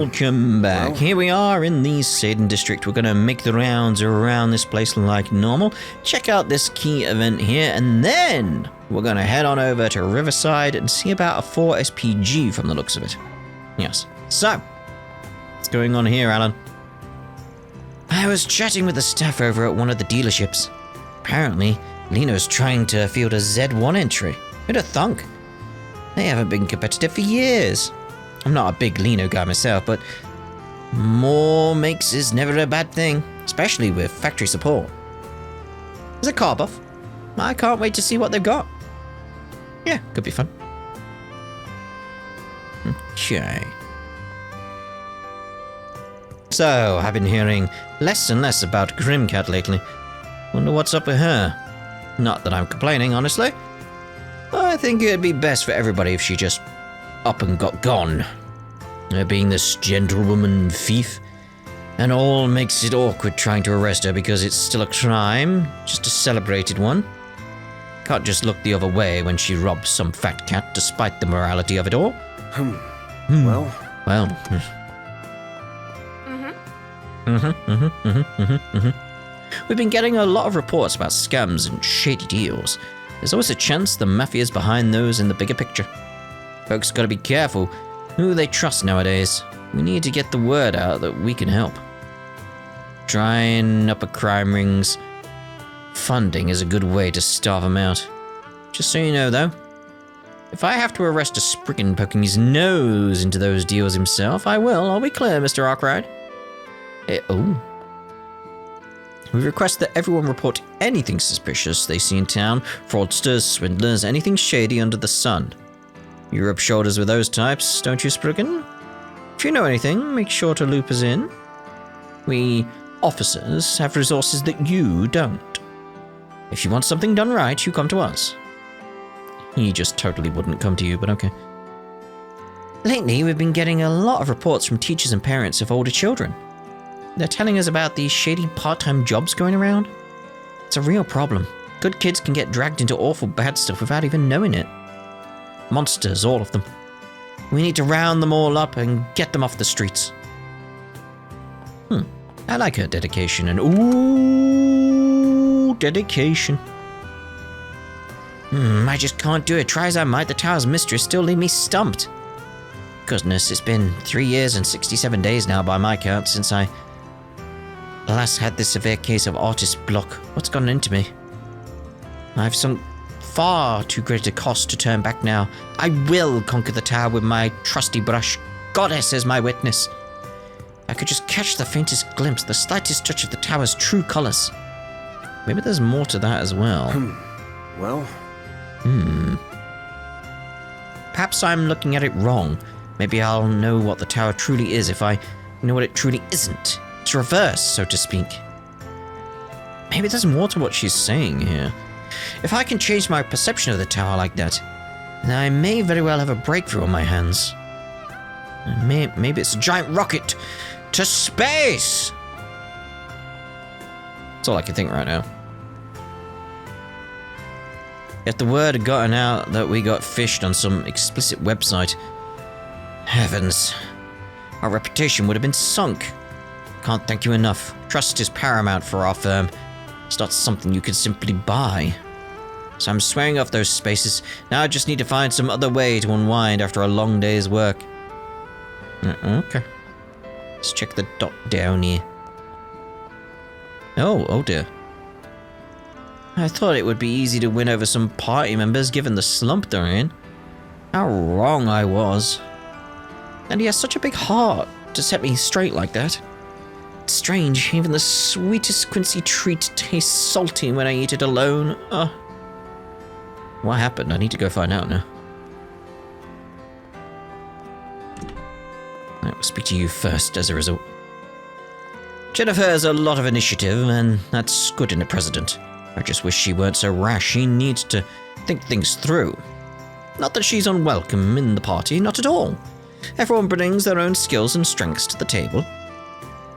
Welcome back. Here we are in the Seiden District. We're going to make the rounds around this place like normal. Check out this key event here, and then we're going to head on over to Riverside and see about a 4 SPG from the looks of it. Yes. So, what's going on here, Alan? I was chatting with the staff over at one of the dealerships. Apparently, Lino's trying to field a Z1 entry. Who'd have thunk? They haven't been competitive for years. I'm not a big Lino guy myself, but more makes is never a bad thing, especially with factory support. There's a car buff. I can't wait to see what they've got. Yeah, could be fun. Okay. So, I've been hearing less and less about Grimcat lately. Wonder what's up with her. Not that I'm complaining, honestly. I think it'd be best for everybody if she just up and got gone. Her being this gentlewoman thief, and all makes it awkward trying to arrest her because it's still a crime, just a celebrated one. Can't just look the other way when she robs some fat cat despite the morality of it all. Well. We've been getting a lot of reports about scams and shady deals. There's always a chance the mafia's behind those in the bigger picture. Folks gotta be careful who they trust nowadays. We need to get the word out that we can help. Drying up a crime ring's funding is a good way to starve them out. Just so you know, though, if I have to arrest a spriggan poking his nose into those deals himself, I will. I'll be clear, Mr. Arkwright. We request that everyone report anything suspicious they see in town, fraudsters, swindlers, anything shady under the sun. You rub shoulders with those types, don't you, Spriggan? If you know anything, make sure to loop us in. We officers have resources that you don't. If you want something done right, you come to us. He just totally wouldn't come to you, but okay. Lately, we've been getting a lot of reports from teachers and parents of older children. They're telling us about these shady part-time jobs going around. It's a real problem. Good kids can get dragged into awful bad stuff without even knowing it. Monsters, all of them. We need to round them all up and get them off the streets. I like her dedication and dedication. I just can't do it. Try as I might, the tower's mistress still leave me stumped. Goodness, it's been 3 years and 67 days now by my count since I last had this severe case of artist block. What's gotten into me? I've sunk far too great a cost to turn back now. I will conquer the tower with my trusty brush. Goddess as my witness. I could just catch the faintest glimpse, the slightest touch of the tower's true colors. Maybe there's more to that as well. Perhaps I'm looking at it wrong. Maybe I'll know what the tower truly is if I know what it truly isn't. It's reverse, so to speak. Maybe there's more to what she's saying here. If I can change my perception of the tower like that, then I may very well have a breakthrough on my hands. Maybe it's a giant rocket to space! That's all I can think right now. If the word had gotten out that we got fished on some explicit website, heavens, our reputation would have been sunk. Can't thank you enough. Trust is paramount for our firm. It's not something you can simply buy. So I'm swearing off those spaces. Now I just need to find some other way to unwind after a long day's work. Okay. Let's check the dot down here. Oh dear. I thought it would be easy to win over some party members given the slump they're in. How wrong I was. And he has such a big heart to set me straight like that. It's strange, even the sweetest Quincy treat tastes salty when I eat it alone. What happened? I need to go find out now. I will speak to you first as a result. Jennifer has a lot of initiative, and that's good in a president. I just wish she weren't so rash. She needs to think things through. Not that she's unwelcome in the party, not at all. Everyone brings their own skills and strengths to the table.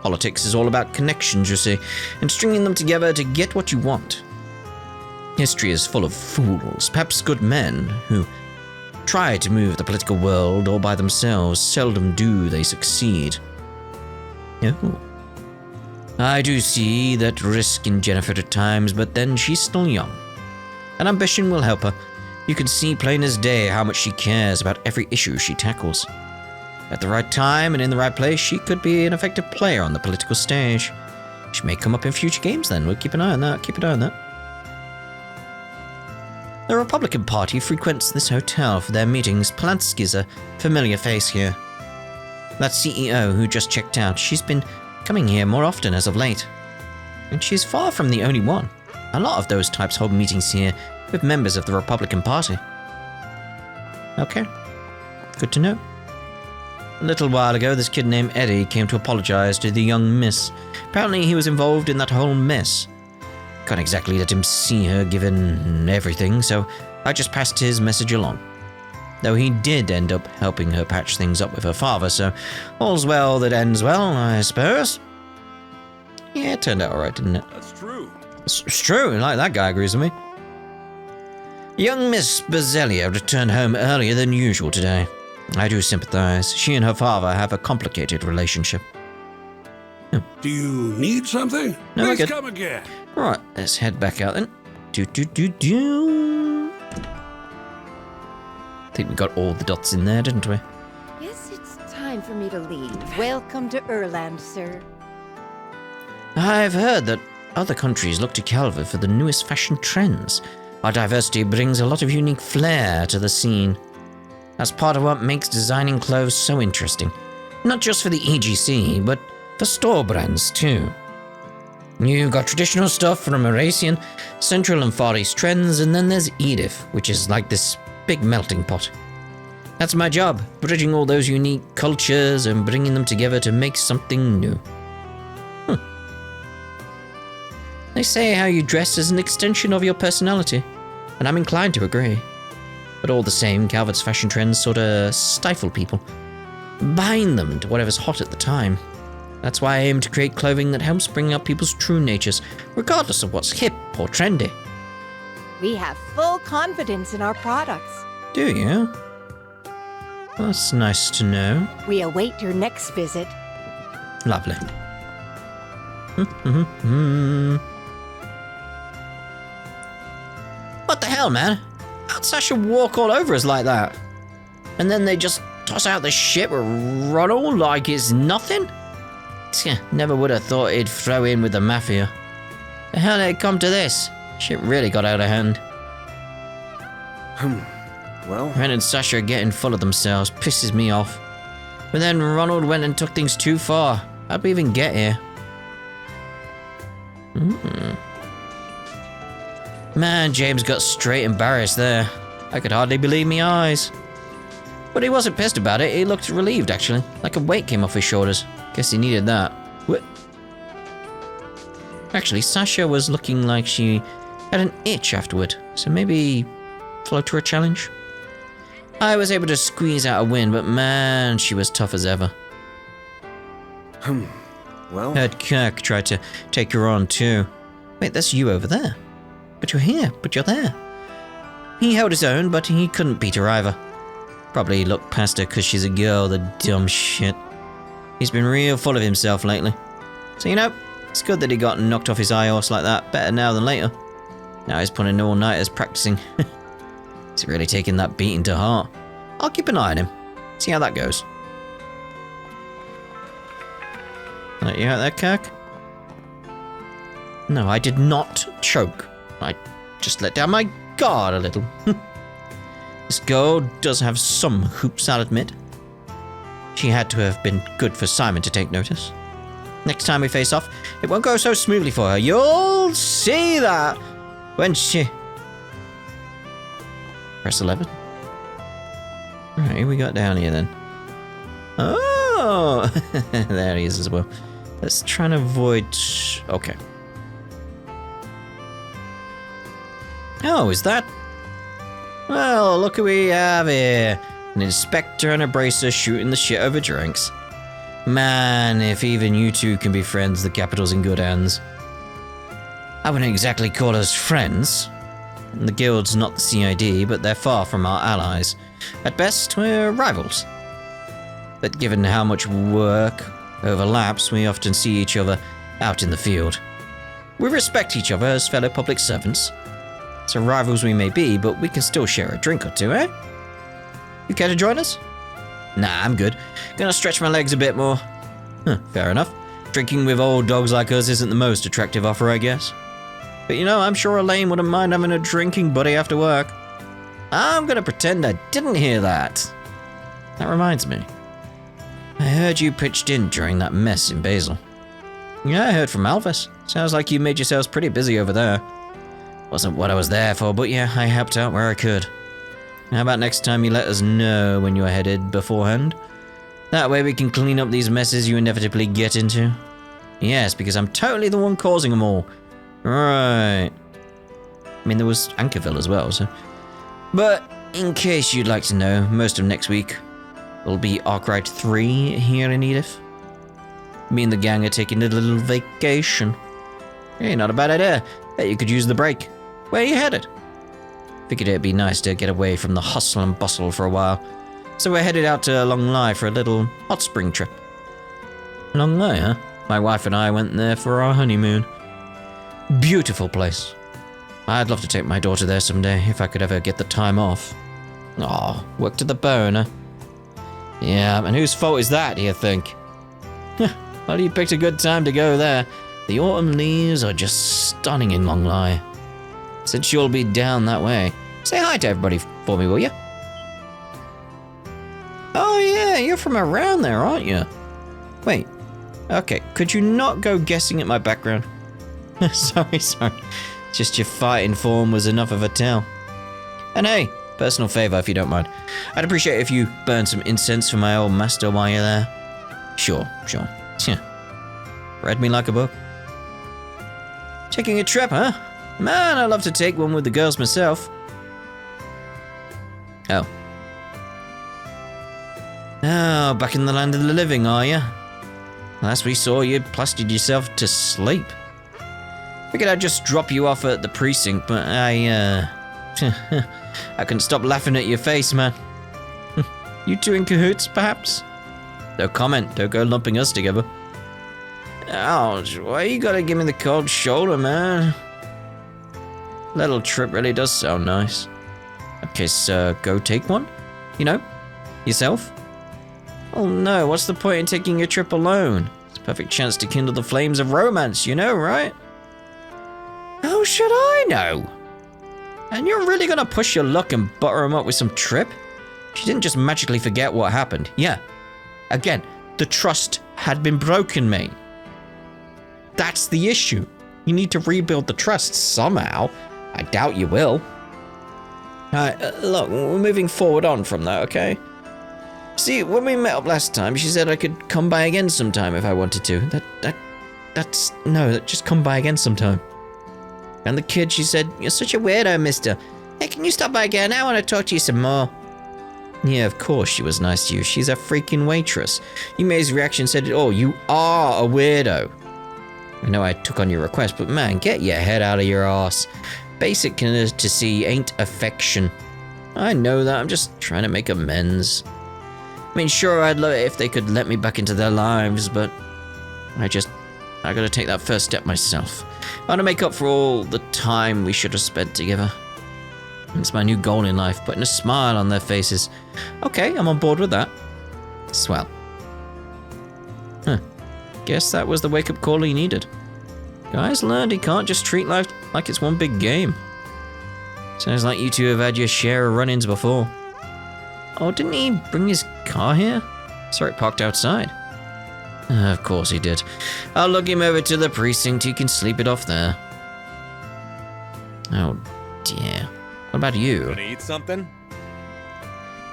Politics is all about connections, you see, and stringing them together to get what you want. History is full of fools, perhaps good men, who try to move the political world all by themselves, seldom do they succeed. Oh. I do see that risk in Jennifer at times, but then she's still young. And ambition will help her. You can see plain as day how much she cares about every issue she tackles. At the right time and in the right place, she could be an effective player on the political stage. She may come up in future games then. We'll keep an eye on that. The Republican Party frequents this hotel for their meetings. Polanski's a familiar face here. That CEO who just checked out, she's been coming here more often as of late. And she's far from the only one. A lot of those types hold meetings here with members of the Republican Party. Okay, good to know. A little while ago, this kid named Eddie came to apologize to the young miss. Apparently he was involved in that whole mess. Can't exactly let him see her given everything, so I just passed his message along. Though he did end up helping her patch things up with her father, so all's well that ends well, I suppose. Yeah, it turned out alright, didn't it? That's true. It's true, like that guy agrees with me. Young Miss Bezelia returned home earlier than usual today. I do sympathize. She and her father have a complicated relationship. Do you need something? No, Please we're good. come again. Right, let's head back out then. I think we got all the dots in there, didn't we? Yes, it's time for me to leave. Welcome to Erland, sir. I've heard that other countries look to Calva for the newest fashion trends. Our diversity brings a lot of unique flair to the scene. That's part of what makes designing clothes so interesting. Not just for the EGC, but for store brands too. You've got traditional stuff from Eurasian, Central and Far East trends, and then there's Edith, which is like this big melting pot. That's my job, bridging all those unique cultures and bringing them together to make something new. They say how you dress is an extension of your personality, and I'm inclined to agree. But all the same, Calvert's fashion trends sort of stifle people, bind them to whatever's hot at the time. That's why I aim to create clothing that helps bring out people's true natures, regardless of what's hip or trendy. We have full confidence in our products. Do you? Well, that's nice to know. We await your next visit. Lovely. What the hell, man? How'd Sasha walk all over us like that? And then they just toss out the shit with Ronald like it's nothing? Never would have thought he'd throw in with the mafia. The hell did it come to this? Shit really got out of hand. Well, Ren and Sasha getting full of themselves pisses me off. But then Ronald went and took things too far. How'd we even get here? Man, James got straight embarrassed there. I could hardly believe me eyes. But he wasn't pissed about it, he looked relieved actually, like a weight came off his shoulders. Guess he needed that. What? Actually, Sasha was looking like she had an itch afterward, so maybe float her a challenge? I was able to squeeze out a win, but man, she was tough as ever. well, Heard Kirk tried to take her on too. Wait, that's you over there. But you're here, but you're there. He held his own, but he couldn't beat her either. Probably looked past her because she's a girl, the dumb shit. He's been real full of himself lately. So you know, it's good that he got knocked off his high horse like that. Better now than later. Now he's putting all-nighters practicing. He's really taking that beating to heart. I'll keep an eye on him. See how that goes. Let you out there, Kirk? No, I did not choke. I just let down my guard a little. This girl does have some hoops, I'll admit. She had to have been good for Simon to take notice. Next time we face off, it won't go so smoothly for her. You'll see that when she... Press 11. Alright, who we got down here then? Oh! There he is as well. Let's try and avoid... Okay. Oh, is that... Well, look who we have here. An inspector and a bracer shooting the shit over drinks. Man, if even you two can be friends, the capital's in good hands. I wouldn't exactly call us friends. The guild's not the CID, but they're far from our allies. At best, we're rivals. But given how much work overlaps, we often see each other out in the field. We respect each other as fellow public servants. So rivals we may be, but we can still share a drink or two, eh? You care to join us? Nah, I'm good. Gonna stretch my legs a bit more. Fair enough. Drinking with old dogs like us isn't the most attractive offer, I guess. But you know, I'm sure Elaine wouldn't mind having a drinking buddy after work. I'm gonna pretend I didn't hear that. That reminds me. I heard you pitched in during that mess in Basel. Yeah, I heard from Alvis. Sounds like you made yourselves pretty busy over there. Wasn't what I was there for, but yeah, I helped out where I could. How about next time you let us know when you're headed beforehand? That way we can clean up these messes you inevitably get into. Yes, because I'm totally the one causing them all. Right. I mean, there was Ankerville as well, so... But, in case you'd like to know, most of next week will be Arkwright 3 here in Edith. Me and the gang are taking a little vacation. Hey, not a bad idea. Bet you could use the break. Where are you headed? Figured it'd be nice to get away from the hustle and bustle for a while. So we're headed out to Long Lai for a little hot spring trip. Long Lai, huh? My wife and I went there for our honeymoon. Beautiful place. I'd love to take my daughter there someday, if I could ever get the time off. Aw, work to the bone, huh? Yeah, and whose fault is that, do you think? Well, you picked a good time to go there. The autumn leaves are just stunning in Long Lai. Since you'll be down that way, say hi to everybody for me, will you? Oh yeah, you're from around there, aren't you? Wait, okay, could you not go guessing at my background? sorry. Just your fighting form was enough of a tell. And hey, personal favor if you don't mind. I'd appreciate if you burn some incense for my old master while you're there. Sure. Read me like a book. Taking a trip, huh? Man, I'd love to take one with the girls myself. Oh, back in the land of the living, are you? Last we saw, you plastered yourself to sleep. Figured I'd just drop you off at the precinct, but I couldn't stop laughing at your face, man. You two in cahoots, perhaps? No comment, don't go lumping us together. Ouch, why you gotta give me the cold shoulder, man? Little trip really does sound nice. Okay, so go take one? You know? Yourself? Oh no, what's the point in taking a trip alone? It's a perfect chance to kindle the flames of romance, you know, right? How should I know? And you're really gonna push your luck and butter him up with some trip? She didn't just magically forget what happened. Yeah. Again, the trust had been broken, mate. That's the issue. You need to rebuild the trust somehow. I doubt you will. Look, we're moving forward on from that, okay? See, when we met up last time, she said I could come by again sometime if I wanted to. Just come by again sometime. And the kid, she said, you're such a weirdo, mister. Hey, can you stop by again? I want to talk to you some more. Yeah, of course she was nice to you. She's a freaking waitress. Yume's reaction said, oh, you are a weirdo. I know I took on your request, but man, get your head out of your ass. Basic courtesy ain't affection. I know that, I'm just trying to make amends. I mean, sure, I'd love it if they could let me back into their lives, but I gotta take that first step myself. I want to make up for all the time we should have spent together. It's my new goal in life, putting a smile on their faces. Okay, I'm on board with that. Swell. Guess that was the wake-up call he needed. Guys learned he can't just treat life like it's one big game. Sounds like you two have had your share of run-ins before. Oh, didn't he bring his car here? Saw it parked outside. Of course he did. I'll lug him over to the precinct. He can sleep it off there. Oh, dear. What about you? Wanna eat something?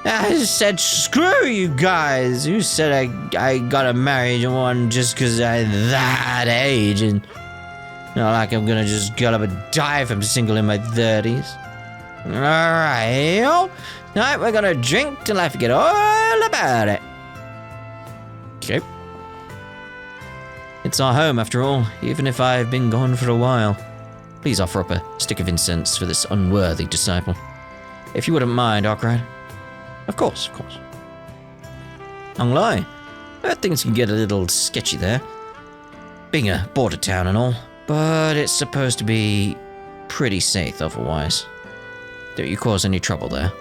I said, screw you guys. Who said I gotta marry one just because I'm that age? And not like I'm gonna just get up and die if I'm single in my 30s. Alright. Tonight we're gonna drink till I forget all about it. Okay. It's our home after all, even if I've been gone for a while. Please offer up a stick of incense for this unworthy disciple. If you wouldn't mind, Arkwright. Of course, of course. Long lie. Things can get a little sketchy there. Being a border town and all. But it's supposed to be pretty safe otherwise. Don't you cause any trouble there.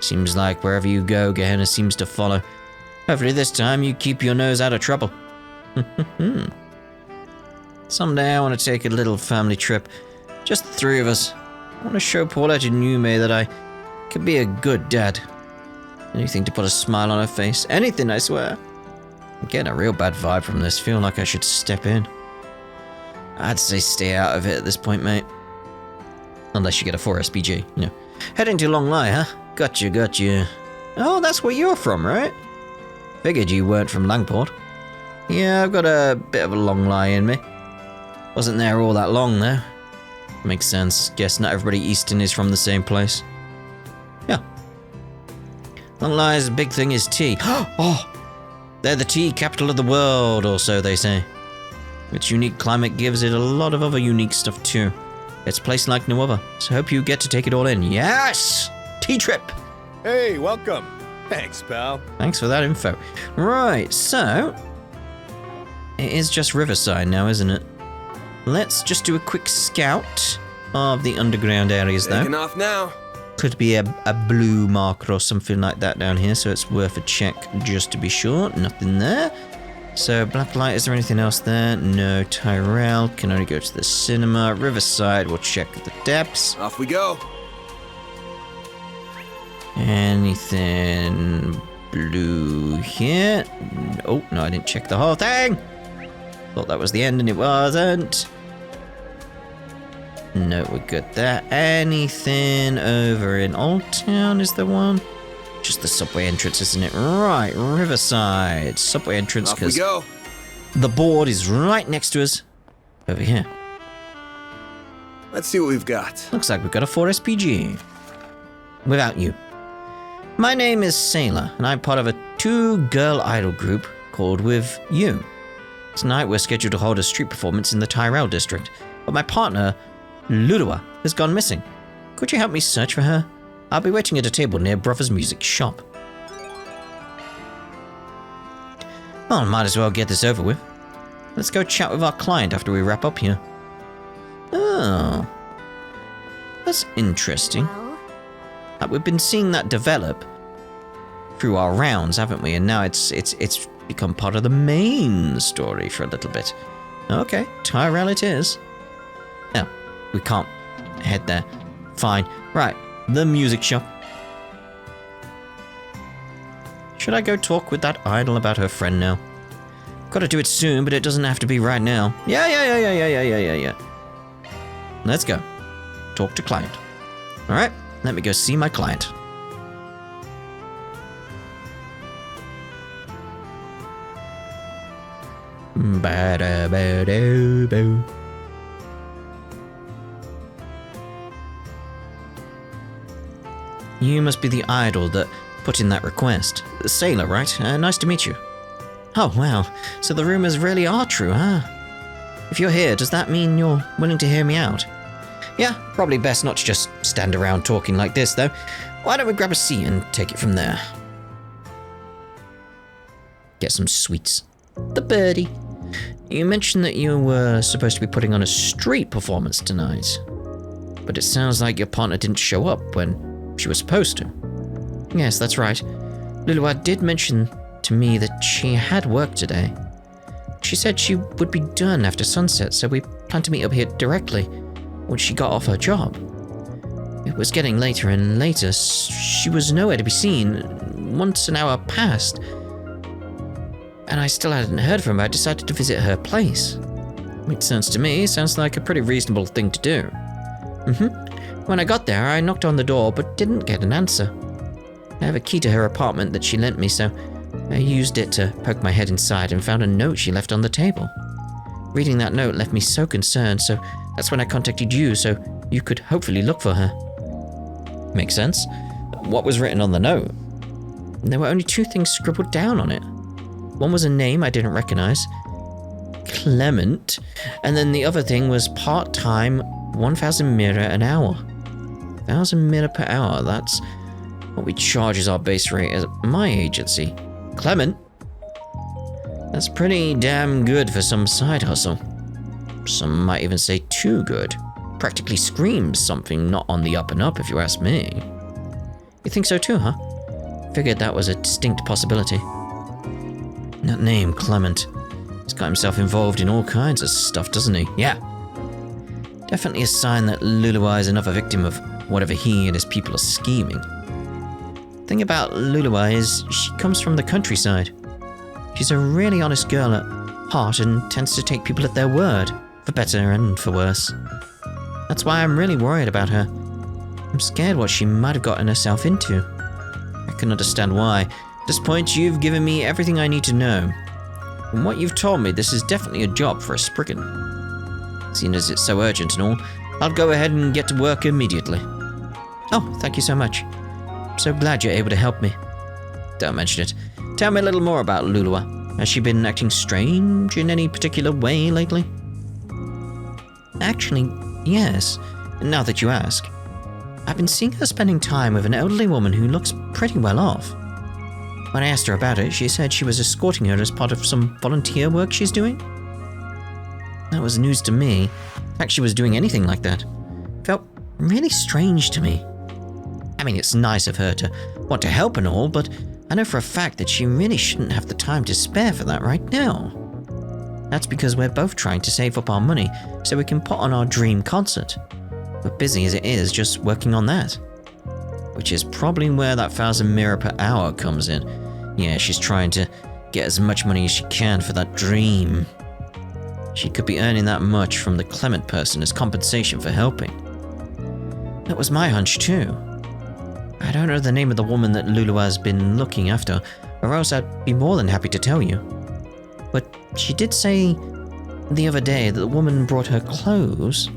Seems like wherever you go, Gehenna seems to follow. Hopefully this time you keep your nose out of trouble. Someday I want to take a little family trip. Just the three of us. I want to show Paulette and Yume that I can be a good dad. Anything to put a smile on her face. Anything, I swear. I'm getting a real bad vibe from this. Feel like I should step in. I'd say stay out of it at this point, mate. Unless you get a 4 SPG, you know. Heading to Long Lai, huh? Gotcha. Oh, that's where you're from, right? Figured you weren't from Langport. Yeah, I've got a bit of a Long Lai in me. Wasn't there all that long, though. Makes sense. Guess not everybody Eastern is from the same place. Yeah. Long Lai's big thing is tea. Oh! They're the tea capital of the world, or so they say. Its unique climate gives it a lot of other unique stuff, too. It's a place like no other, so hope you get to take it all in. Yes! Tea trip! Hey, welcome. Thanks, pal. Thanks for that info. Right, so... It is just Riverside now, isn't it? Let's just do a quick scout of the underground areas, though. Taking off now. Could be a blue marker or something like that down here, so it's worth a check just to be sure. Nothing there. So, Blacklight, is there anything else there? No. Tyrell, can only go to the cinema. Riverside, we'll check the depths. Off we go. Anything blue here? Oh, no, I didn't check the whole thing. Thought that was the end and it wasn't. No, we're good there. Anything over in Old Town, is there one? Just the subway entrance, isn't it? Right, Riverside. Subway entrance, Off we because go. the board is right next to us. Over here. Let's see what we've got. Looks like we've got a 4 SPG. WithoutU. My name is Seyla, and I'm part of a 2-girl idol group called WithoutU. Tonight we're scheduled to hold a street performance in the Tyrell District, but my partner, Lulua, has gone missing. Could you help me search for her? I'll be waiting at a table near Brother's Music Shop. Well, might as well get this over with. Let's go chat with our client after we wrap up here. Oh. That's interesting. We've been seeing that develop through our rounds, haven't we? And now it's become part of the main story for a little bit. Okay, Tyrell it is. No, we can't head there. Fine. Right, the music shop. Should I go talk with that idol about her friend now? Gotta do it soon, but it doesn't have to be right now. Yeah. Let's go. Talk to client. Alright, let me go see my client. Ba-da-ba-do-boo. You must be the idol that put in that request. Seyla, right? Nice to meet you. Oh, wow. So the rumors really are true, huh? If you're here, does that mean you're willing to hear me out? Yeah, probably best not to just stand around talking like this, though. Why don't we grab a seat and take it from there? Get some sweets. The birdie. You mentioned that you were supposed to be putting on a street performance tonight. But it sounds like your partner didn't show up when she was supposed to. Yes, that's right. Lulua did mention to me that she had work today. She said she would be done after sunset, so we planned to meet up here directly when she got off her job. It was getting later and later. She was nowhere to be seen. Once an hour passed, and I still hadn't heard from her. I decided to visit her place. Makes sense to me. Sounds like a pretty reasonable thing to do. When I got there, I knocked on the door, but didn't get an answer. I have a key to her apartment that she lent me, so I used it to poke my head inside and found a note she left on the table. Reading that note left me so concerned, so that's when I contacted you, so you could hopefully look for her. Makes sense. What was written on the note? There were only 2 things scribbled down on it. One was a name I didn't recognize, Clement, and then the other thing was part-time, 1,000 mira an hour. 1,000 mira per hour, that's what we charge as our base rate at my agency. Clement? That's pretty damn good for some side hustle. Some might even say too good. Practically screams something not on the up and up, if you ask me. You think so too, huh? Figured that was a distinct possibility. That name, Clement. He's got himself involved in all kinds of stuff, doesn't he? Yeah. Definitely a sign that Lulua is another victim of whatever he and his people are scheming. Thing about Lulua is she comes from the countryside. She's a really honest girl at heart and tends to take people at their word, for better and for worse. That's why I'm really worried about her. I'm scared what she might have gotten herself into. I can understand why. At this point, you've given me everything I need to know. From what you've told me, this is definitely a job for a Spriggan. Seeing as it's so urgent and all, I'll go ahead and get to work immediately. Oh, thank you so much. I'm so glad you're able to help me. Don't mention it. Tell me a little more about Lulua. Has she been acting strange in any particular way lately? Actually, yes, now that you ask. I've been seeing her spending time with an elderly woman who looks pretty well off. When I asked her about it, she said she was escorting her as part of some volunteer work she's doing. That was news to me. The fact she was doing anything like that felt really strange to me. I mean, it's nice of her to want to help and all, but I know for a fact that she really shouldn't have the time to spare for that right now. That's because we're both trying to save up our money so we can put on our dream concert. We're busy as it is just working on that. Which is probably where that 1,000 mira per hour comes in. Yeah, she's trying to get as much money as she can for that dream. She could be earning that much from the Clement person as compensation for helping. That was my hunch too. I don't know the name of the woman that Lulua's been looking after, or else I'd be more than happy to tell you. But she did say the other day that the woman brought her clothes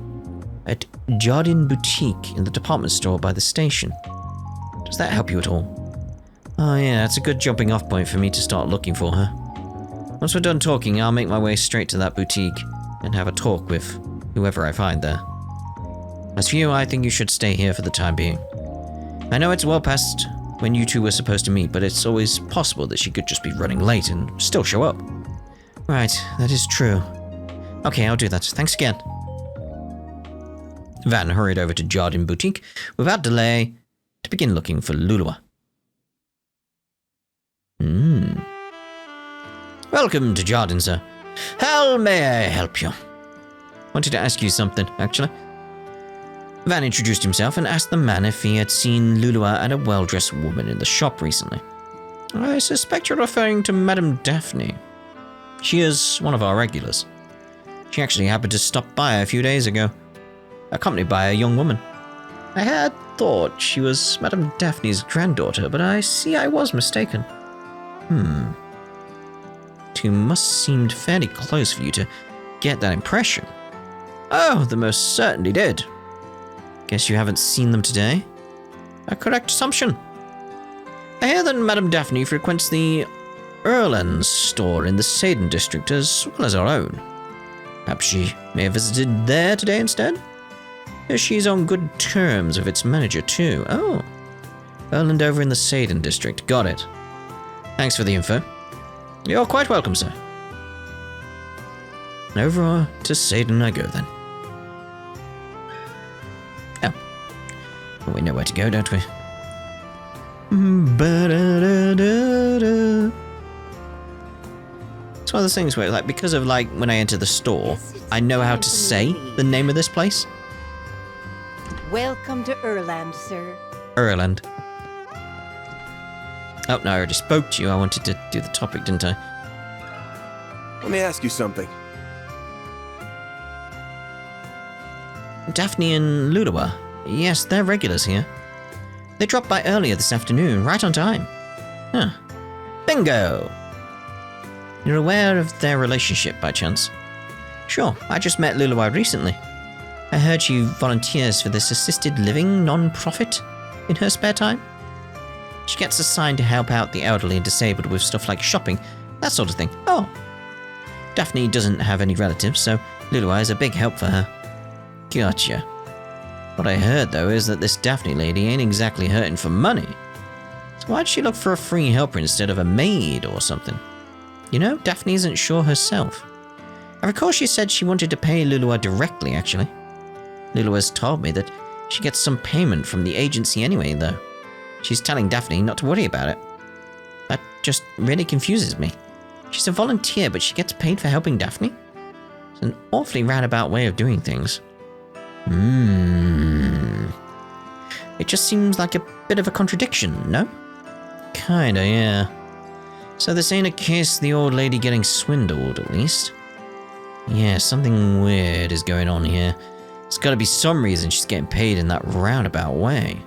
at Jardin Boutique in the department store by the station. Does that help you at all? Oh yeah, that's a good jumping off point for me to start looking for her. Once we're done talking, I'll make my way straight to that boutique and have a talk with whoever I find there. As for you, I think you should stay here for the time being. I know it's well past when you two were supposed to meet, but it's always possible that she could just be running late and still show up. Right, that is true. Okay, I'll do that. Thanks again. Van hurried over to Jardin Boutique without delay to begin looking for Lulua. Welcome to Jardin, sir. How may I help you? Wanted to ask you something, actually. Van introduced himself and asked the man if he had seen Lulua and a well-dressed woman in the shop recently. I suspect you're referring to Madame Daphne. She is one of our regulars. She actually happened to stop by a few days ago, accompanied by a young woman. I had thought she was Madame Daphne's granddaughter, but I see I was mistaken. Two must seemed fairly close for you to get that impression. Oh, they most certainly did. Guess you haven't seen them today? A correct assumption. I hear that Madame Daphne frequents the Erland's store in the Seiden District as well as our own. Perhaps she may have visited there today instead? She's on good terms with its manager too. Oh, Erland over in the Seiden District. Got it. Thanks for the info. You're quite welcome, sir. Over to Seiden I go then. Oh, well, we know where to go, don't we? It's one of those things where, like, because of, like, when I enter the store, I know how to say the name of this place. Welcome to Erland, sir. Erland. Oh, no, I already spoke to you. I wanted to do the topic, didn't I? Let me ask you something. Daphne and Lulua. Yes, they're regulars here. They dropped by earlier this afternoon, right on time. Huh. Bingo! You're aware of their relationship by chance? Sure, I just met Lulua recently. I heard she volunteers for this assisted living non-profit in her spare time. She gets assigned to help out the elderly and disabled with stuff like shopping, that sort of thing. Oh. Daphne doesn't have any relatives, so Lulua is a big help for her. Gotcha. What I heard, though, is that this Daphne lady ain't exactly hurting for money. So why'd she look for a free helper instead of a maid or something? You know, Daphne isn't sure herself. I recall she said she wanted to pay Lulua directly, actually. Lulua's told me that she gets some payment from the agency anyway, though. She's telling Daphne not to worry about it. That just really confuses me. She's a volunteer, but she gets paid for helping Daphne? It's an awfully roundabout way of doing things. It just seems like a bit of a contradiction, no? Kinda, yeah. So this ain't a case of the old lady getting swindled, at least. Yeah, something weird is going on here. There's gotta be some reason she's getting paid in that roundabout way.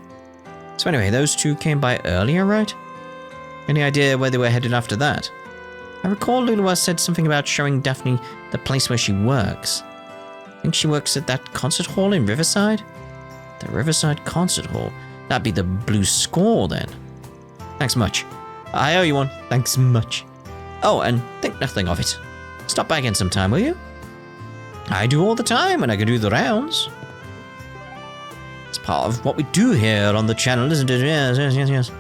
So anyway, those two came by earlier, right? Any idea where they were headed after that? I recall Lulua said something about showing Daphne the place where she works. I think she works at that concert hall in Riverside? The Riverside Concert Hall. That'd be the Blue Score, then. Thanks much. I owe you one. Thanks much. Oh, and think nothing of it. Stop by again sometime, will you? I do all the time when I can do the rounds. It's part of what we do here on the channel, isn't it? Yes.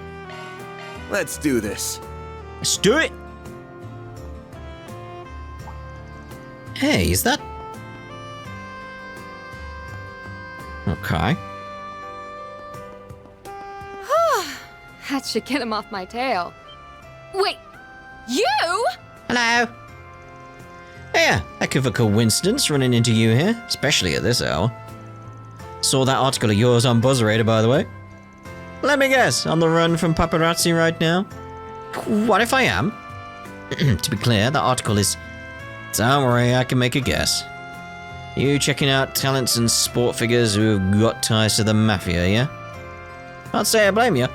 Let's do this. Let's do it! Hey, is that... Okay. That should get him off my tail. Wait, you? Hello. Yeah, heck of a coincidence running into you here, especially at this hour. Saw that article of yours on BuzzRadar, by the way. Let me guess, on the run from paparazzi right now? What if I am? To be clear, that article is... Don't worry, I can make a guess. You checking out talents and sport figures who've got ties to the mafia, yeah? Can't say I blame you.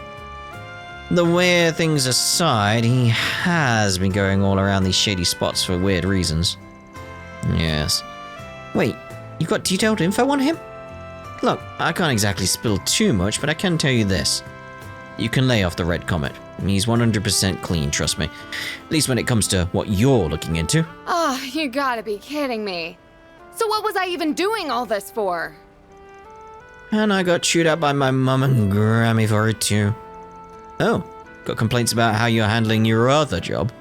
The weird things aside, he has been going all around these shady spots for weird reasons. Yes. Wait, you got detailed info on him? Look, I can't exactly spill too much, but I can tell you this. You can lay off the Red Comet. He's 100% clean, trust me. At least when it comes to what you're looking into. Oh, you gotta be kidding me. So what was I even doing all this for? And I got chewed out by my mum and Grammy for it too. Oh, got complaints about how you're handling your other job?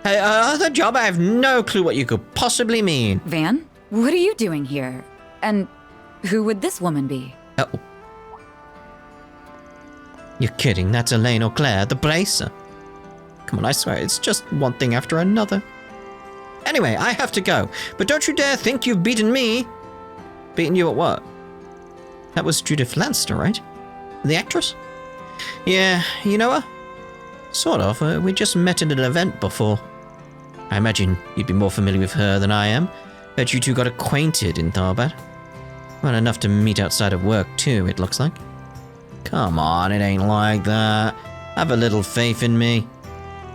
Hey, other job? I have no clue what you could possibly mean. Van, what are you doing here? And who would this woman be? Oh. You're kidding, that's Elaine or Claire, the bracer. Come on, I swear, it's just one thing after another. Anyway, I have to go, but don't you dare think you've beaten me. Beaten you at what? That was Judith Lanster, right? The actress? Yeah, you know her? Sort of, we just met at an event before. I imagine you'd be more familiar with her than I am. Bet you two got acquainted in Tharbad. Well, enough to meet outside of work too, it looks like. Come on, it ain't like that. Have a little faith in me.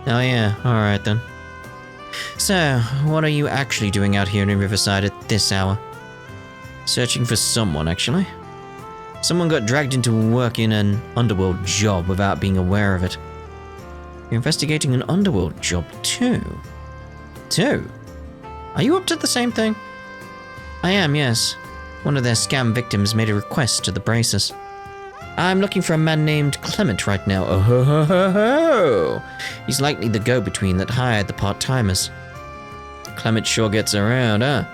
Oh yeah, alright then. So, what are you actually doing out here in Riverside at this hour? Searching for someone, actually. Someone got dragged into work in an underworld job without being aware of it. You're investigating an underworld job too. Are you up to the same thing? I am, yes. One of their scam victims made a request to the Bracers. I'm looking for a man named Clement right now. Oh ho ho ho ho! He's likely the go-between that hired the part-timers. Clement sure gets around, huh?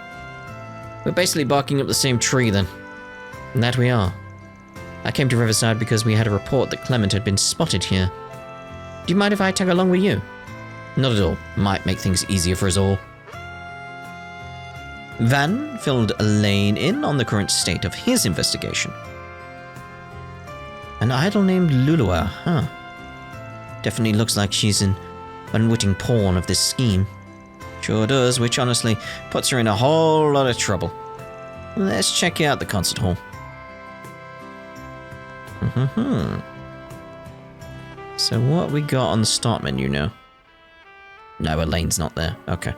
We're basically barking up the same tree then. And that we are. I came to Riverside because we had a report that Clement had been spotted here. Do you mind if I tag along with you? Not at all. Might make things easier for us all. Van filled Elaine in on the current state of his investigation. An idol named Lulua, huh? Definitely looks like she's an unwitting pawn of this scheme. Sure does, which honestly puts her in a whole lot of trouble. Let's check out the concert hall. So what we got on the start menu now? No, Elaine's not there. Okay.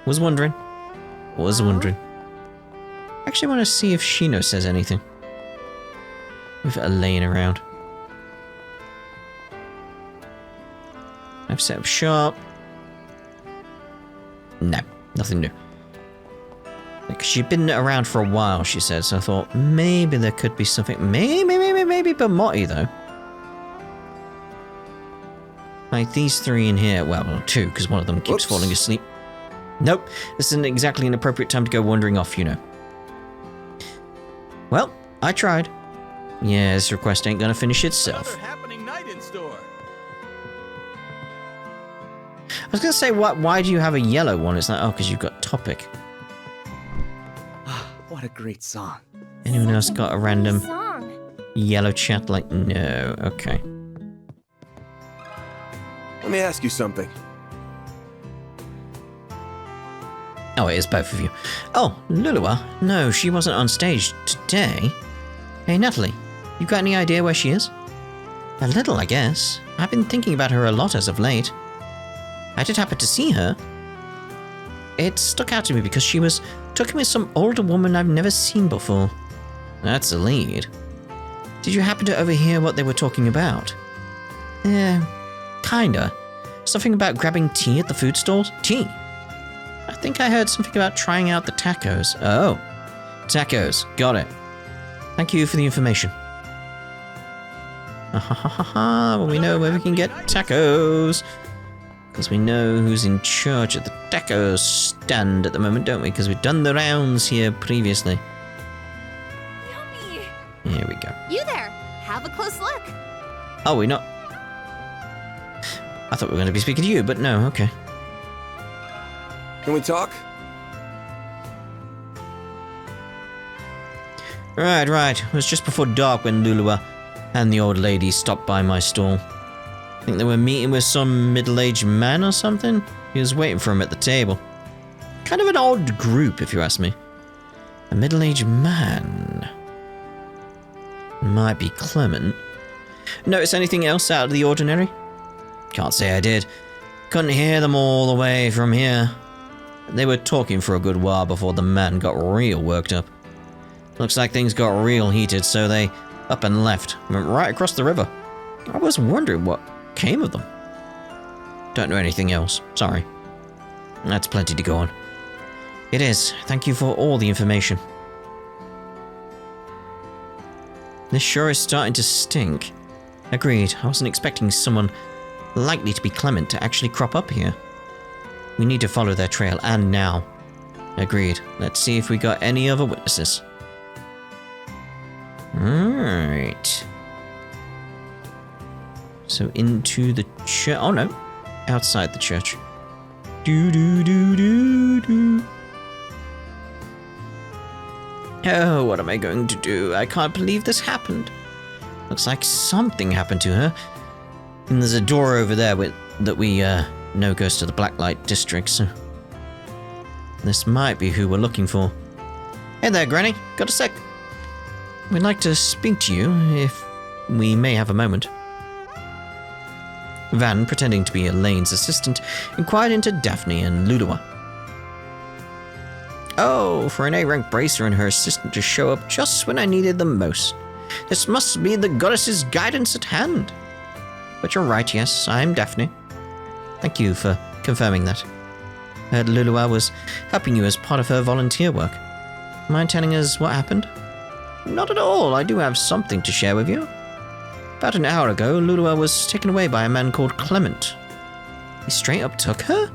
Was wondering. Actually want to see if Shino says anything. With Elaine around. I've set up shop. No, nothing new. Like, she'd been around for a while, she said, so I thought maybe there could be something. Maybe Bermotti, though. Like these three in here. Well, two, because one of them keeps Whoops. falling asleep. Nope, this isn't exactly an appropriate time to go wandering off, you know. Well, I tried. Yeah, this request ain't gonna finish itself. Another happening night in store. I was gonna say, why do you have a yellow one? It's like, oh, because you've got topic. What a great song. Anyone else got a random Song. yellow chat? Like, no. Okay. Let me ask you something. Oh, it is both of you. Oh, Lulua. No, she wasn't on stage today. Hey, Natalie, you got any idea where she is? A little, I guess. I've been thinking about her a lot as of late. I did happen to see her. It stuck out to me because she was talking with some older woman I've never seen before. That's a lead. Did you happen to overhear what they were talking about? Kinda. Something about grabbing tea at the food stalls? Tea? I think I heard something about trying out the tacos. Oh, tacos. Got it. Thank you for the information. Well, we know where we can get tacos. Because we know who's in charge of the taco stand at the moment, don't we? Because we've done the rounds here previously. Yummy. Here we go. You there? Have a close look. Oh, we're not... I thought we were going to be speaking to you, but no, okay. Can we talk? Right. It was just before dark when Lulua and the old lady stopped by my stall. I think they were meeting with some middle-aged man or something. He was waiting for him at the table. Kind of an odd group, if you ask me. A middle-aged man. Might be Clement. Notice anything else out of the ordinary? Can't say I did. Couldn't hear them all the way from here. They were talking for a good while before the man got real worked up. Looks like things got real heated, so they up and left, went right across the river. I was wondering what came of them. Don't know anything else, sorry. That's plenty to go on. It is. Thank you for all the information. This sure is starting to stink. Agreed. I wasn't expecting someone likely to be Clement to actually crop up here. We need to follow their trail, and now. Agreed. Let's see if we got any other witnesses. Alright. So into the church. Oh no. Outside the church. Do. Oh, what am I going to do? I can't believe this happened. Looks like something happened to her. And there's a door over there that we know goes to the Blacklight District, so... This might be who we're looking for. Hey there, Granny. Got a sec? We'd like to speak to you, if we may have a moment. Van, pretending to be Elaine's assistant, inquired into Daphne and Lulua. Oh, for an A-rank bracer and her assistant to show up just when I needed them most. This must be the goddess's guidance at hand. But you're right, yes, I'm Daphne. Thank you for confirming that. Heard Lulua was helping you as part of her volunteer work. Mind telling us what happened? Not at all, I do have something to share with you. About an hour ago, Lulua was taken away by a man called Clement. He straight up took her?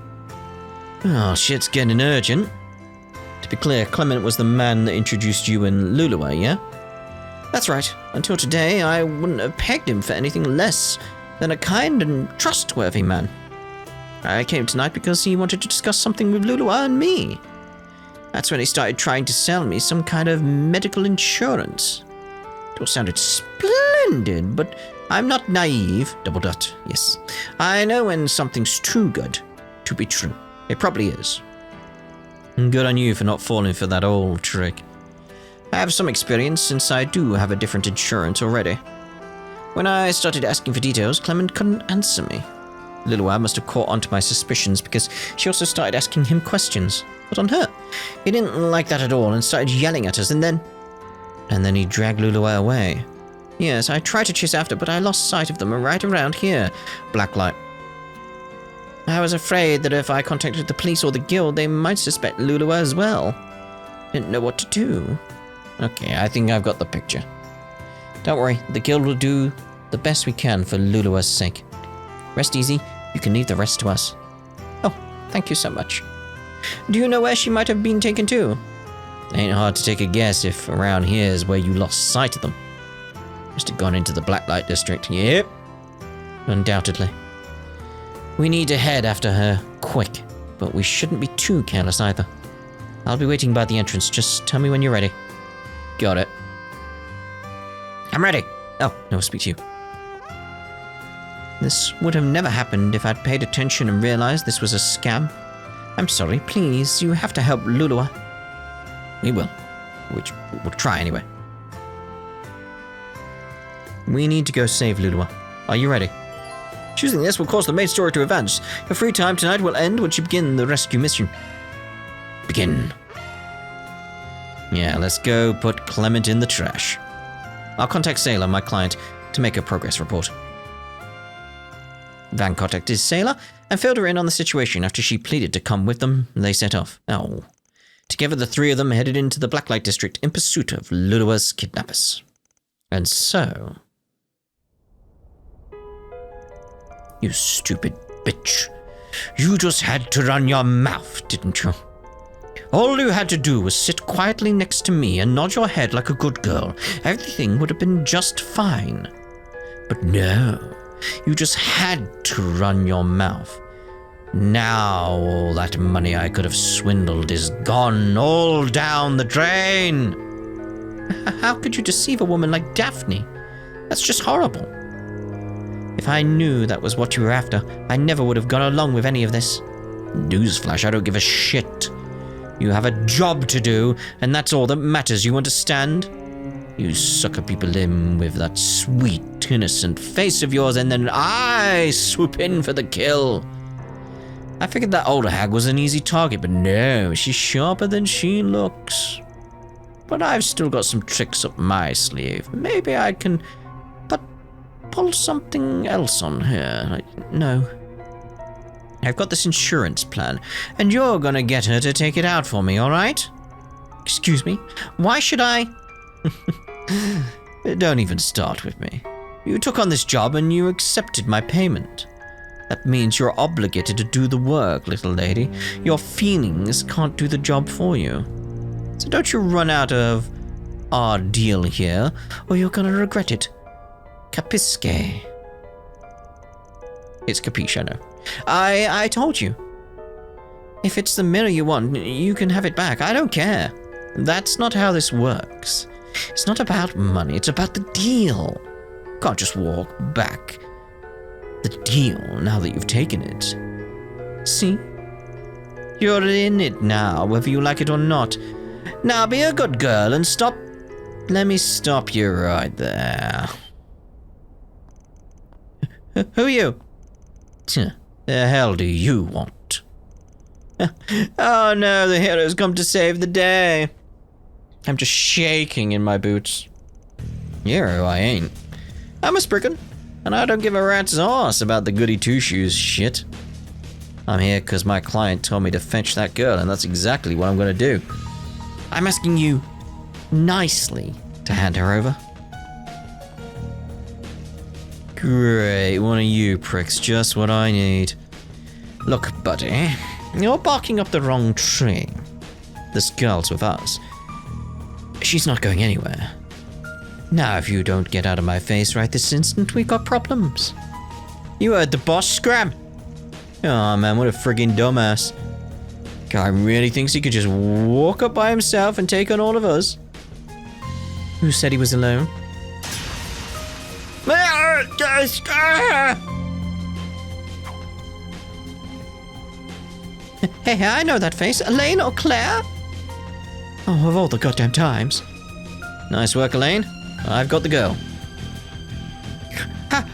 Oh, shit's getting urgent. To be clear, Clement was the man that introduced you and Lulua, yeah? That's right. Until today, I wouldn't have pegged him for anything less than a kind and trustworthy man. I came tonight because he wanted to discuss something with Lulua and me. That's when he started trying to sell me some kind of medical insurance. It all sounded splendid, but I'm not naive. Double dot, yes. I know when something's too good to be true. It probably is. Good on you for not falling for that old trick. I have some experience since I do have a different insurance already. When I started asking for details, Clement couldn't answer me. Lulua must have caught on to my suspicions because she also started asking him questions. But on her, he didn't like that at all and started yelling at us, and then he dragged Lulua away. Yes, I tried to chase after, but I lost sight of them right around here. Blacklight. I was afraid that if I contacted the police or the guild, they might suspect Lulua as well. Didn't know what to do. Okay, I think I've got the picture. Don't worry, the guild will do the best we can for Lulua's sake. Rest easy, You can leave the rest to us. Oh, thank you so much. Do you know where she might have been taken to? Ain't hard to take a guess if around here is where you lost sight of them. Must have gone into the Blacklight District. Yep. Undoubtedly. We need to head after her, quick. But we shouldn't be too careless either. I'll be waiting by the entrance. Just tell me when you're ready. Got it. I'm ready. Oh, no, I'll speak to you. This would have never happened if I'd paid attention and realized this was a scam. I'm sorry, please, you have to help Lulua. We will. Which we'll try anyway. We need to go save Lulua. Are you ready? Choosing this will cause the main story to advance. Your free time tonight will end once you begin the rescue mission. Begin. Yeah, let's go put Clement in the trash. I'll contact Seyla, my client, to make a progress report. Van contacted Seyla and filled her in on the situation. After she pleaded to come with them, they set off. Oh. Together, the three of them headed into the Blacklight District in pursuit of Lulua's kidnappers. And so... You stupid bitch. You just had to run your mouth, didn't you? All you had to do was sit quietly next to me and nod your head like a good girl. Everything would have been just fine. But no, you just had to run your mouth. Now all that money I could have swindled is gone, all down the drain. How could you deceive a woman like Daphne? That's just horrible. If I knew that was what you were after, I never would have gone along with any of this. Newsflash, I don't give a shit. You have a job to do, and that's all that matters, you understand? You sucker people in with that sweet, innocent face of yours, and then I swoop in for the kill. I figured that older hag was an easy target, but no, she's sharper than she looks. But I've still got some tricks up my sleeve. Maybe I can pull something else on her. No. I've got this insurance plan, and you're gonna get her to take it out for me, alright? Excuse me? Why should I? Don't even start with me. You took on this job and you accepted my payment. That means you're obligated to do the work, little lady. Your feelings can't do the job for you. So don't you run out of our deal here, or you're gonna regret it. Capisce. It's capiche, I know. I told you. If it's the mirror you want, you can have it back. I don't care. That's not how this works. It's not about money, it's about the deal. You can't just walk back the deal now that you've taken it. See? You're in it now, whether you like it or not. Now be a good girl and stop. Let me stop you right there. Who are you? The hell do you want? Oh no, the hero's come to save the day. I'm just shaking in my boots. Hero, I ain't. I'm a spriggan, and I don't give a rat's arse about the goody two-shoes shit. I'm here because my client told me to fetch that girl, and that's exactly what I'm gonna do. I'm asking you nicely to hand her over. Great, one of you pricks, just what I need. Look, buddy, you're barking up the wrong tree. This girl's with us. She's not going anywhere. Now, if you don't get out of my face right this instant, we got problems. You heard the boss, Scram. Oh man, what a friggin' dumbass. Guy really thinks he could just walk up by himself and take on all of us. Who said he was alone? Hey, I know that face. Elaine or Claire? Oh, of all the goddamn times. Nice work, Elaine. I've got the girl.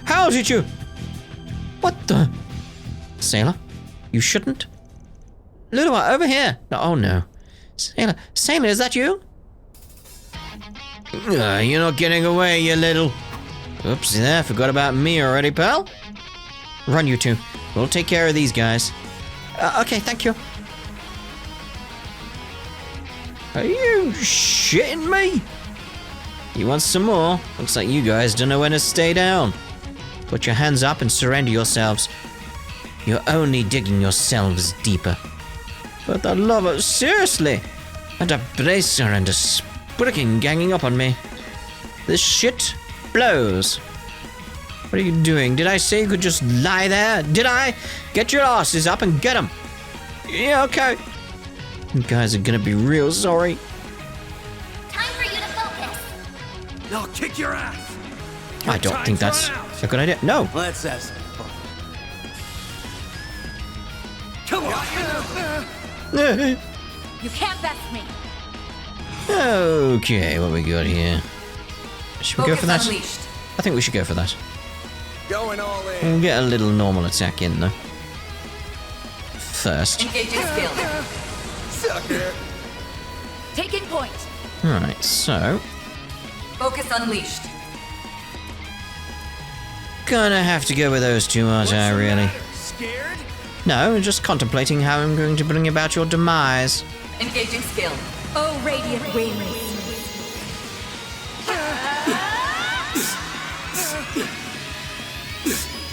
How did you? What the? Seyla, you shouldn't. Lulua, over here. Oh no. Seyla, is that you? You're not getting away, you little... Oops, there, forgot about me already, pal. Run, you two. We'll take care of these guys. Okay, thank you. Are you shitting me? You want some more? Looks like you guys don't know when to stay down. Put your hands up and surrender yourselves. You're only digging yourselves deeper. For the love of... Seriously! And a bracer and a spricking ganging up on me. This shit blows. What are you doing? Did I say you could just lie there? Did I? Get your asses up and get them. Yeah, okay. You guys are gonna be real sorry. Time for you to focus. I'll kick your ass. I don't think that's a good idea. No. Let's have some fun. Come on. You can't best me. Okay, what we got here? Should we go for that? Unleashed. I think we should go for that. Going all in. We'll get a little normal attack in though. First. Engaging skill. Sucker. Taking point. Alright, so Focus unleashed. gonna have to go with those two, aren't I, really? Scared? No, just contemplating how I'm going to bring about your demise. Engaging skill. Oh, radiant wings.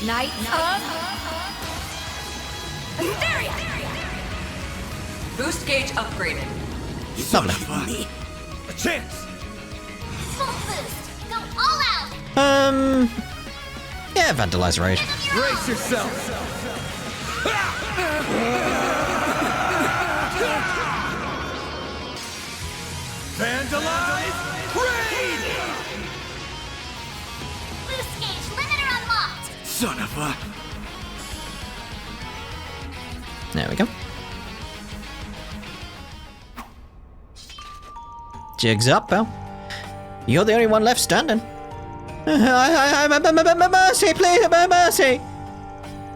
Night of Hysteria. Boost gauge upgraded. Lovely. A chance. Full boost. Go all out. Yeah, Vandalize Raid. Brace yourself. Vandalize. Raid. Boost gauge limiter unlocked. Son of a. There we go. Jig's up, pal. You're the only one left standing. Mercy, please, mercy!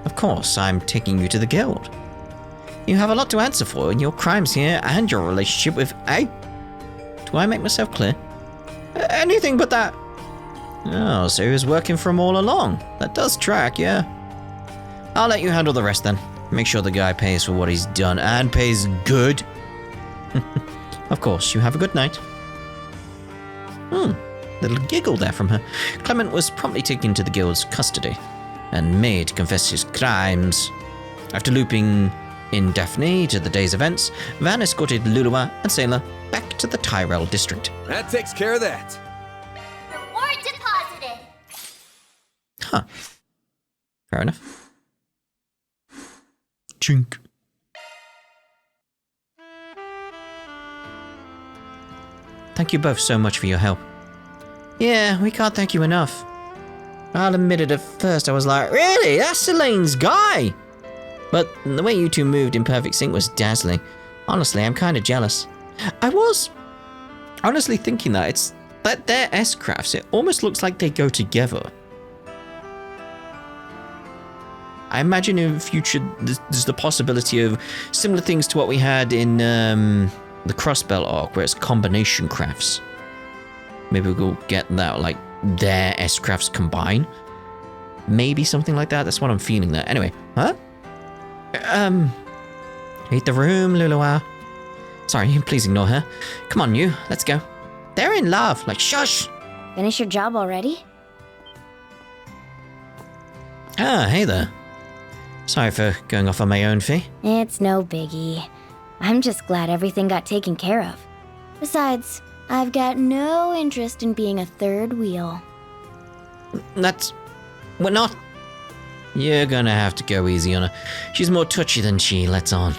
Of course, I'm taking you to the guild. You have a lot to answer for in your crimes here and your relationship with... Do I make myself clear? Anything but that. Oh, so he was working for him all along. That does track, yeah. I'll let you handle the rest then. Make sure the guy pays for what he's done and pays good. Of course, you have a good night. Little giggle there from her. Clement was promptly taken to the guild's custody and made to confess his crimes. After looping in Daphne to the day's events, Van escorted Lulua and Seyla back to the Tyrell district. That takes care of that. Reward deposited. Huh. Fair enough. Chink. Thank you both so much for your help. Yeah, we can't thank you enough. I'll admit it, at first I was like, really? That's Elaine's guy! But the way you two moved in perfect sync was dazzling. Honestly, I'm kind of jealous. I was honestly thinking that it's that their S-crafts, it almost looks like they go together. I imagine in the future there's the possibility of similar things to what we had in the Crossbell arc, where it's combination crafts. Maybe we'll get that, like, their S-crafts combine. Maybe something like that. That's what I'm feeling there. Anyway, huh? Read the room, Lulua. Sorry, please ignore her. Come on, you. Let's go. They're in love. Like, shush! Finish your job already? Ah, hey there. Sorry for going off on my own fee. It's no biggie. I'm just glad everything got taken care of. Besides, I've got no interest in being a third wheel. We're not... You're gonna have to go easy on her. She's more touchy than she lets on.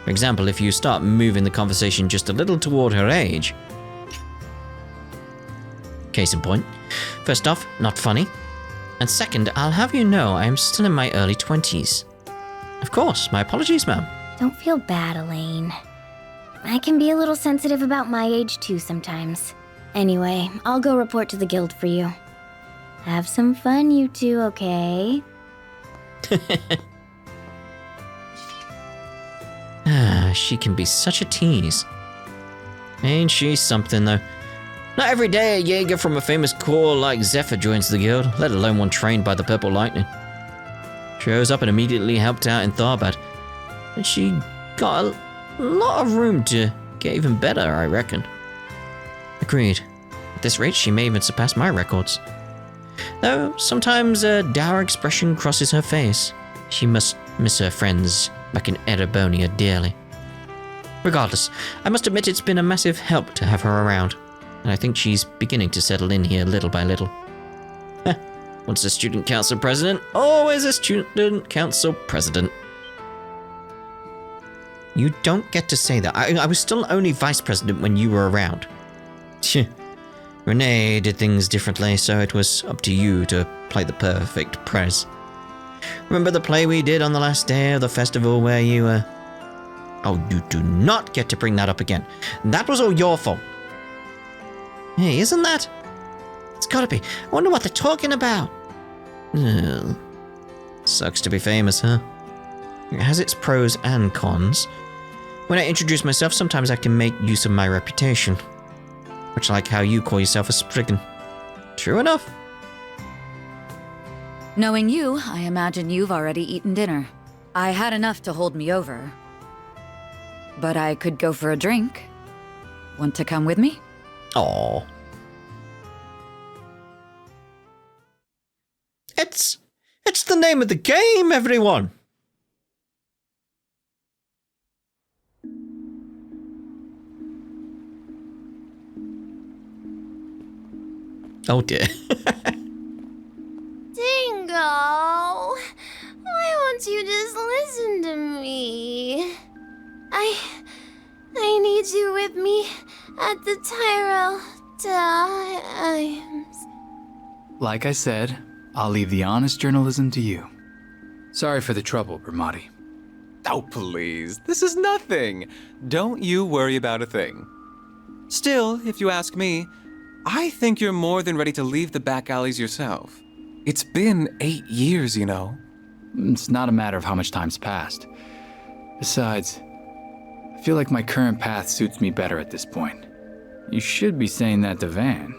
For example, if you start moving the conversation just a little toward her age. Case in point. First off, not funny. And second, I'll have you know I am still in my early 20s. Of course, my apologies, ma'am. Don't feel bad, Elaine. I can be a little sensitive about my age too sometimes. Anyway, I'll go report to the guild for you. Have some fun, you two, okay? She can be such a tease. Ain't she something, though? Not every day a Jaeger from a famous corps like Zephyr joins the guild, let alone one trained by the Purple Lightning. Shows up and immediately helped out in Tharbad. And she got a lot of room to get even better, I reckon. Agreed. At this rate, she may even surpass my records. Though sometimes a dour expression crosses her face. She must Miss her friends back in Erebonia dearly. Regardless, I must admit it's been a massive help to have her around, and I think she's beginning to settle in here little by little. Once a student council president, always a student council president. You don't get to say that. I was still only vice president when you were around. Renee did things differently, so it was up to you to play the perfect prez. Remember the play we did on the last day of the festival where you, Oh, you do not get to bring that up again. That was all your fault. Hey, isn't that? It's gotta be. I wonder what they're talking about. Ugh. Sucks to be famous, huh? It has its pros and cons. When I introduce myself, sometimes I can make use of my reputation. Much like how you call yourself a Spriggan. True enough. Knowing you, I imagine you've already eaten dinner. I had enough to hold me over. But I could go for a drink. Want to come with me? Aww. It's the name of the game, everyone! Oh dear. Dingo, why won't you just listen to me? I need you with me at the Tyrell times. Like I said, I'll leave the honest journalism to you. Sorry for the trouble, Bramati. Oh, please. This is nothing. Don't you worry about a thing. Still, if you ask me, I think you're more than ready to leave the back alleys yourself. It's been 8 years, you know. It's not a matter of how much time's passed. Besides, I feel like my current path suits me better at this point. You should be saying that to Van.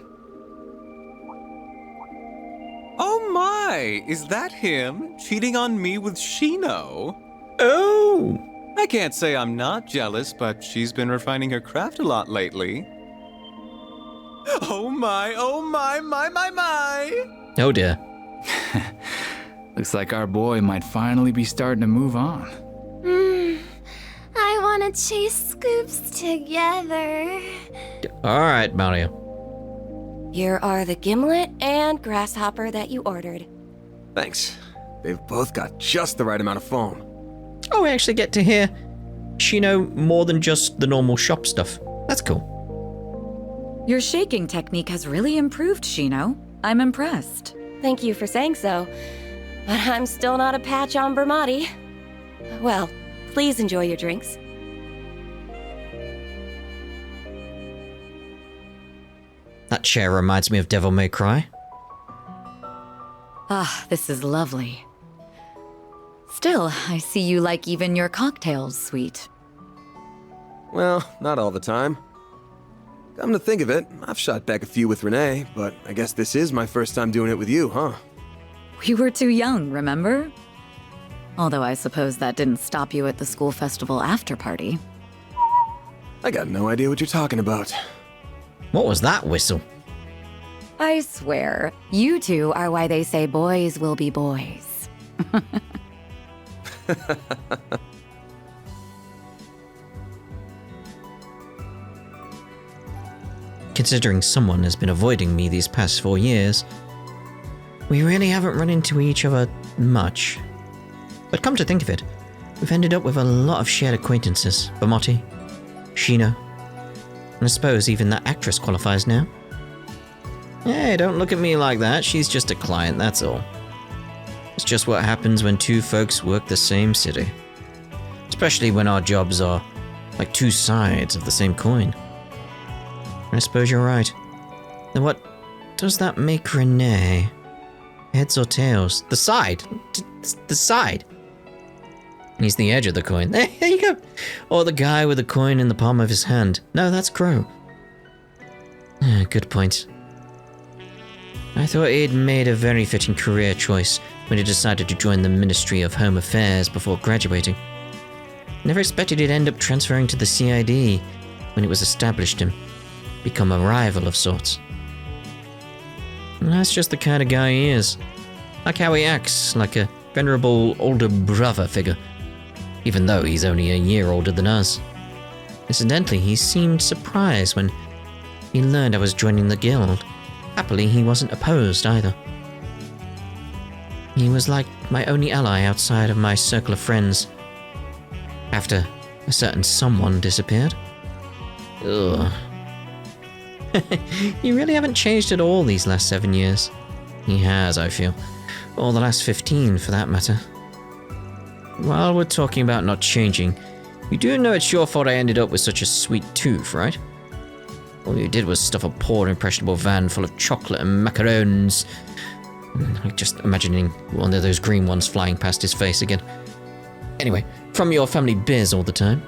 Oh my! Is that him? Cheating on me with Shino? Oh! I can't say I'm not jealous, but she's been refining her craft a lot lately. Oh my, my! Oh dear. Looks like our boy might finally be starting to move on. I want to chase scoops together. Alright, Mario. Here are the gimlet and grasshopper that you ordered. Thanks. They've both got just the right amount of foam. Oh, we actually get to hear Shino more than just the normal shop stuff. That's cool. Your shaking technique has really improved, Shino. I'm impressed. Thank you for saying so, but I'm still not a patch on Bramati. Well, please enjoy your drinks. That chair reminds me of Devil May Cry. Ah, this is lovely. Still, I see you like even your cocktails sweet. Well, not all the time. Come to think of it, I've shot back a few with Renee, but I guess this is my first time doing it with you, huh? We were too young, remember? Although I suppose that didn't stop you at the school festival after party. I got no idea what you're talking about. What was that whistle? I swear, you two are why they say boys will be boys. Considering someone has been avoiding me these past 4 years, we really haven't run into each other much. But come to think of it, we've ended up with a lot of shared acquaintances. Bramati, Shino, and I suppose even that actress qualifies now. Hey, don't look at me like that, she's just a client, that's all. It's just what happens when two folks work the same city. Especially when our jobs are like two sides of the same coin. I suppose you're right. Then what does that make Renee? Heads or tails? The side! The side! He's the edge of the coin. There you go! Or the guy with the coin in the palm of his hand. No, that's Crow. Good point. I thought he'd made a very fitting career choice when he decided to join the Ministry of Home Affairs before graduating. Never expected he'd end up transferring to the CID when it was established and become a rival of sorts. And that's just the kind of guy he is. Like how he acts like a venerable older brother figure, even though he's only a year older than us. Incidentally, he seemed surprised when he learned I was joining the guild. Happily, he wasn't opposed either. He was like my only ally outside of my circle of friends, after a certain someone disappeared. Ugh. You really haven't changed at all these last 7 years. He has, I feel. Or the last 15, for that matter. While we're talking about not changing, you do know it's your fault I ended up with such a sweet tooth, right? All you did was stuff a poor, impressionable van full of chocolate and macarons. Like just imagining one of those green ones flying past his face again. Anyway, from your family biz all the time.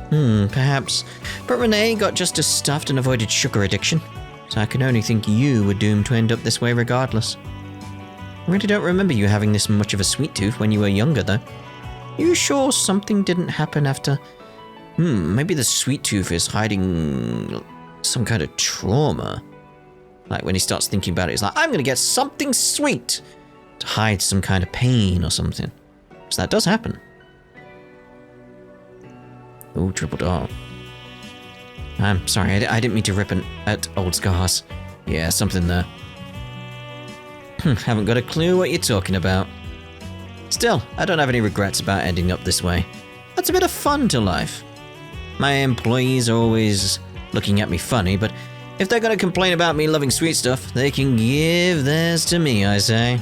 Perhaps. But Renee got just as stuffed and avoided sugar addiction. So I can only think you were doomed to end up this way regardless. I really don't remember you having this much of a sweet tooth when you were younger, though. You sure something didn't happen after... maybe the sweet tooth is hiding some kind of trauma. Like when he starts thinking about it, he's like, I'm gonna get something sweet to hide some kind of pain or something. So that does happen. Oh, triple dart. I'm sorry, I didn't mean to rip at old scars. Yeah, something there. Haven't got a clue what you're talking about. Still, I don't have any regrets about ending up this way. That's a bit of fun to life. My employees are always looking at me funny, but if they're gonna complain about me loving sweet stuff, they can give theirs to me, I say.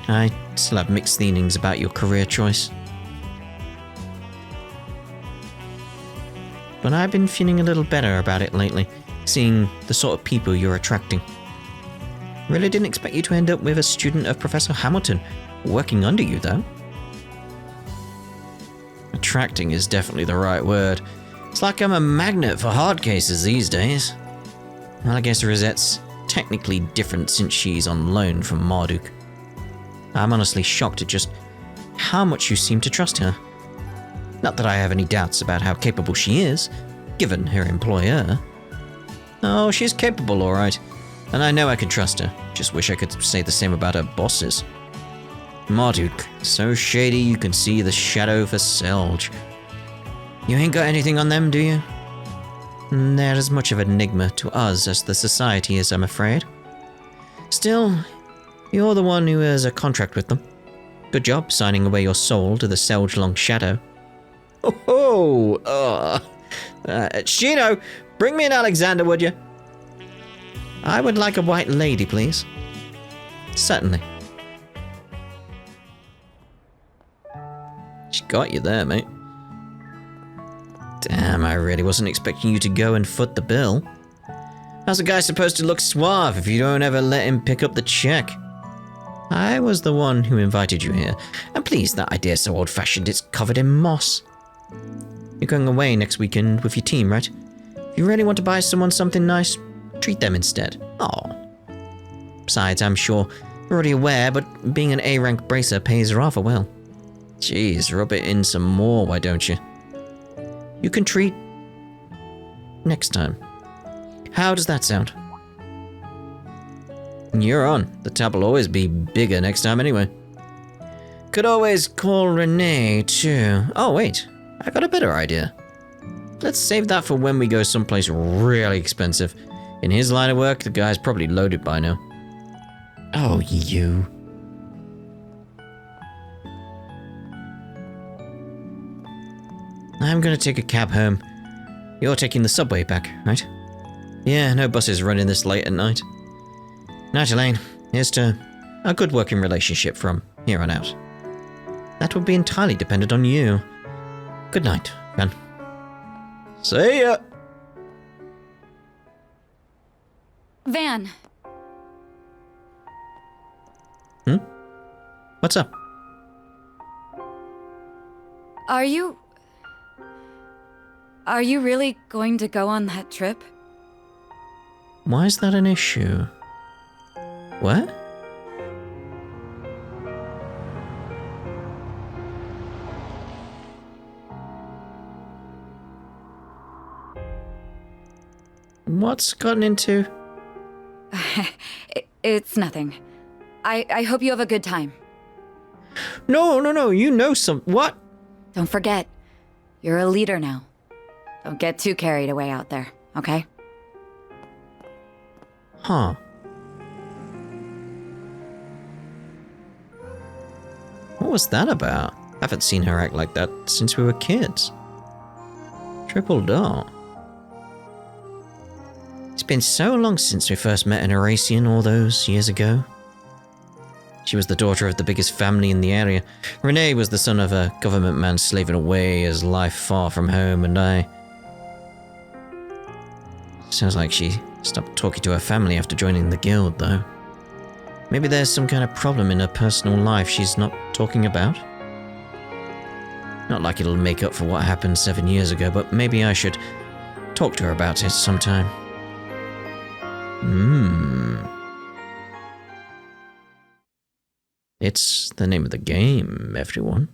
I still have mixed feelings about your career choice. But I've been feeling a little better about it lately, seeing the sort of people you're attracting. Really didn't expect you to end up with a student of Professor Hamilton working under you, though. Attracting is definitely the right word. It's like I'm a magnet for hard cases these days. Well, I guess Rosette's technically different since she's on loan from Marduk. I'm honestly shocked at just how much you seem to trust her. Not that I have any doubts about how capable she is, given her employer. Oh, she's capable, alright. And I know I can trust her. Just wish I could say the same about her bosses. Marduk, so shady you can see the shadow for Selge. You ain't got anything on them, do you? They're as much of an enigma to us as the society is, I'm afraid. Still, you're the one who has a contract with them. Good job signing away your soul to the Selge Long Shadow. Shino, bring me an Alexander, would you? I would like a white lady, please. Certainly. She got you there, mate. Damn, I really wasn't expecting you to go and foot the bill. How's a guy supposed to look suave if you don't ever let him pick up the check? I was the one who invited you here, and please, that idea so old-fashioned it's covered in moss. You're going away next weekend with your team, right? If you really want to buy someone something nice, treat them instead. Aw. Besides, I'm sure you're already aware, but being an A-rank bracer pays rather well. Jeez, rub it in some more, why don't you? You can treat... next time. How does that sound? You're on. The tab will always be bigger next time anyway. Could always call Renee, too. Oh, wait. I got a better idea. Let's save that for when we go someplace really expensive. In his line of work, the guy's probably loaded by now. Oh, you. I'm gonna take a cab home. You're taking the subway back, right? Yeah, no buses running this late at night. Night, Elaine. Here's to a good working relationship from here on out. That will be entirely dependent on you. Good night, Van. See ya! Van. What's up? Are you really going to go on that trip? Why is that an issue? What? What's gotten into... It's nothing. I hope you have a good time. No, you know what? Don't forget, you're a leader now. Don't get too carried away out there, okay? Huh. What was that about? I haven't seen her act like that since we were kids. Triple dot. It's been so long since we first met in Eurasian all those years ago. She was the daughter of the biggest family in the area. Renee was the son of a government man slaving away his life far from home, and I... Sounds like she stopped talking to her family after joining the guild, though. Maybe there's some kind of problem in her personal life she's not talking about? Not like it'll make up for what happened 7 years ago, but maybe I should talk to her about it sometime. It's the name of the game, everyone.